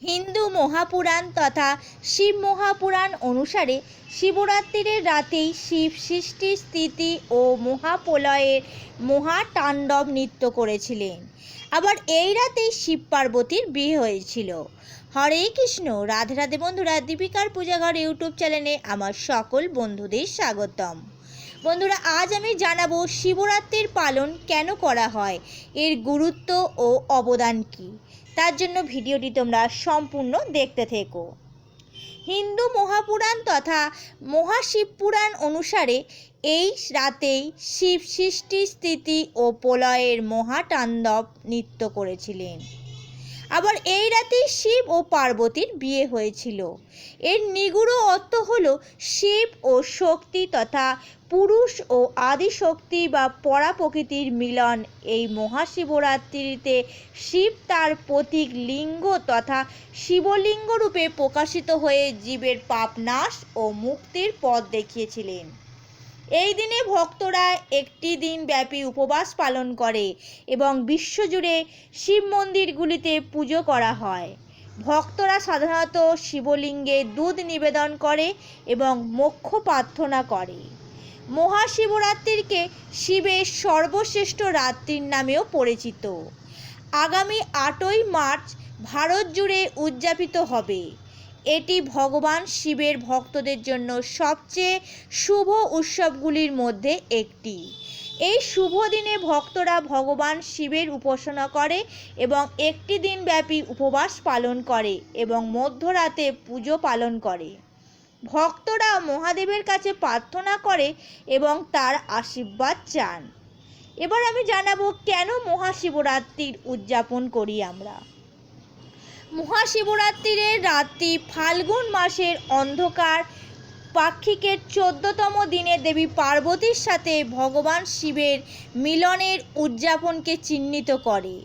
হিন্দু মহাপুরাণ তথা শিব মহাপুরাণ অনুসারে শিবরাত্রির রাতেই শিব সৃষ্টি স্থিতি ও মহাপ্রলয়ের মহাতাণ্ডব নৃত্য করেছিলেন। আবার এই রাতেই শিব পার্বতীর বিয়ে হয়েছিল। হরে কৃষ্ণ, রাধে রাধে বন্ধুরা, দীপিকার পূজাঘর ইউটিউব চ্যানেলে আমার সকল বন্ধুদের স্বাগতম। বন্ধুরা, আজ আমি জানাবো শিবরাত্রির পালন কেন করা হয়, এর গুরুত্ব ও অবদান কী। তার জন্য ভিডিওটি তোমরা সম্পূর্ণ দেখতে থেকো। হিন্দু মহাপুরাণ তথা মহাশিবপুরাণ অনুসারে এই রাতেই শিব সৃষ্টি স্থিতি ও প্রলয়ের মহাতাণ্ডব নৃত্য করেছিলেন। আবার এই রাতেই শিব ও পার্বতীর বিয়ে হয়েছিল। এর নিগূঢ় অর্থ হল শিব ও শক্তি তথা পুরুষ ও আদিশক্তি বা পরাপ্রকৃতির মিলন। এই মহাশিবরাত্রিতে শিব তার প্রতীক লিঙ্গ তথা শিবলিঙ্গ রূপে প্রকাশিত হয়ে জীবের পাপ নাশ ও মুক্তির পথ দেখিয়েছিলেন। এই দিনে ভক্তরা একটি দিন ব্যাপী উপবাস পালন করে এবং বিশ্বজুড়ে শিব মন্দিরগুলিতে পুজো করা হয়। ভক্তরা সাধারণত শিবলিঙ্গে দুধ নিবেদন করে এবং মোক্ষ প্রার্থনা করে। মহাশিবরাত্রিকে শিবের সর্বশ্রেষ্ঠ রাত্রির নামেও পরিচিত। আগামী 8ই মার্চ ভারত জুড়ে উদযাপিত হবে। এটি ভগবান শিবের ভক্তদের জন্য সবচেয়ে শুভ উৎসবগুলির মধ্যে একটি। এই শুভ দিনে ভক্তরা ভগবান শিবের উপাসনা করে এবং একটি দিন ব্যাপী উপবাস পালন করে এবং মধ্যরাতে পুজো পালন করে। ভক্তরা মহাদেবের কাছে প্রার্থনা করে এবং তার আশীর্বাদ চান। এবার আমি জানাবো কেন মহাশিবরাত্রির উদযাপন করি আমরা। মহাশিবরাত্রির রাত্রি ফাল্গুন মাসের অন্ধকার পাক্ষিকের 14তম দিনে দেবী পার্বতীর সাথে ভগবান শিবের মিলনের উদযাপনকে চিহ্নিত করে।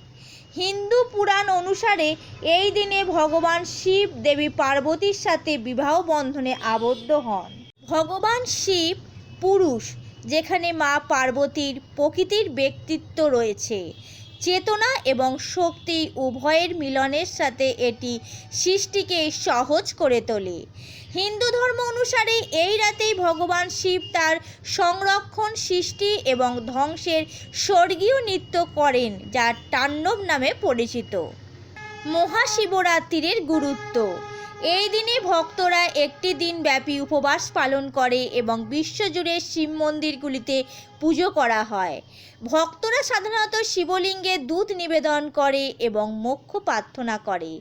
হিন্দু পুরাণ অনুসারে এই দিনে ভগবান শিব দেবী পার্বতীর সাথে বিবাহ বন্ধনে আবদ্ধ হন। ভগবান শিব পুরুষ, যেখানে মা পার্বতীর প্রকৃতির ব্যক্তিত্ব রয়েছে। চেতনা এবং শক্তি উভয়ের মিলনের সাথে এটি সৃষ্টিকে সহজ করে তোলে। হিন্দু ধর্ম অনুসারে এই রাতেই ভগবান শিব তার সংরক্ষণ, সৃষ্টি এবং ধ্বংসের স্বর্গীয় নৃত্য করেন, যা তাণ্ডব নামে পরিচিত। মহাশিবরাত্রির গুরুত্ব। এই দিনে ভক্তরা একটি দিন ব্যাপী উপবাস পালন করে এবং বিশ্বজুড়ে শিব মন্দিরগুলিতে পুজো করা হয়। ভক্তরা সাধারণত শিবলিঙ্গে দুধ নিবেদন করে এবং মোক্ষ প্রার্থনা করে।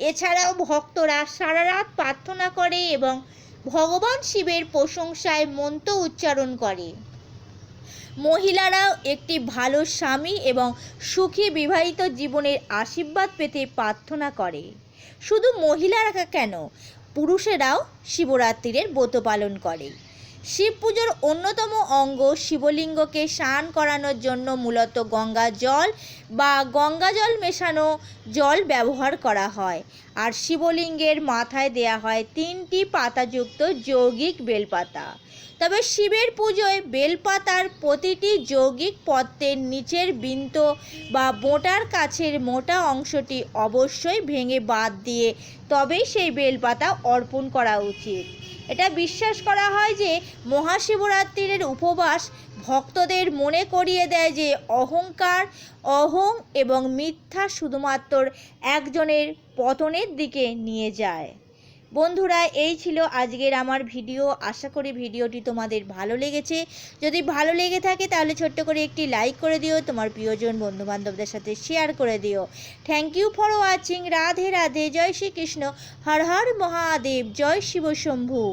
এছাড়াও ভক্তরা সারা রাত প্রার্থনা করে এবং ভগবান শিবের প্রশংসায় মন্ত্র উচ্চারণ করে। মহিলারাও একটি ভালো স্বামী এবং সুখী বিবাহিত জীবনের আশীর্বাদ পেতে প্রার্থনা করে। শুধু মহিলারা কেন, পুরুষেরাও শিবরাত্রির ব্রত পালন করে। শিব পুজোর অন্যতম অঙ্গ শিবলিঙ্গকে স্নান করানোর জন্য মূলত গঙ্গা জল বা গঙ্গা জল মেশানো জল ব্যবহার করা হয়। আর শিবলিঙ্গের মাথায় দেয়া হয় 3টি পাতাযুক্ত যৌগিক বেলপাতা। তবে শিবের পুজোয় বেলপাতার প্রতিটি যৌগিক পত্রের নিচের বৃন্ত বা বোঁটার কাছের মোটা অংশটি অবশ্যই ভেঙে বাদ দিয়ে তবেই সেই বেলপাতা অর্পণ করা উচিত। এটা বিশ্বাস করা হয় যে মহাশিবরাত্রির উপবাস ভক্তদের মনে করিয়ে দেয় যে অহংকার, অহং এবং মিথ্যা শুধুমাত্র একজনের পতনের দিকে নিয়ে যায়। বন্ধুরা, এই ছিল আজকের আমার ভিডিও। আশা করি ভিডিওটি তোমাদের ভালো লেগেছে। যদি ভালো লেগে থাকে তাহলে ছোট্ট করে একটি লাইক করে দিও, তোমার প্রিয়জন বন্ধুবান্ধবদের সাথে শেয়ার করে দিও। Thank you for watching. Radhe Radhe. জয় শ্রীকৃষ্ণ। হর হর মহাদেব। জয় শিব শম্ভু।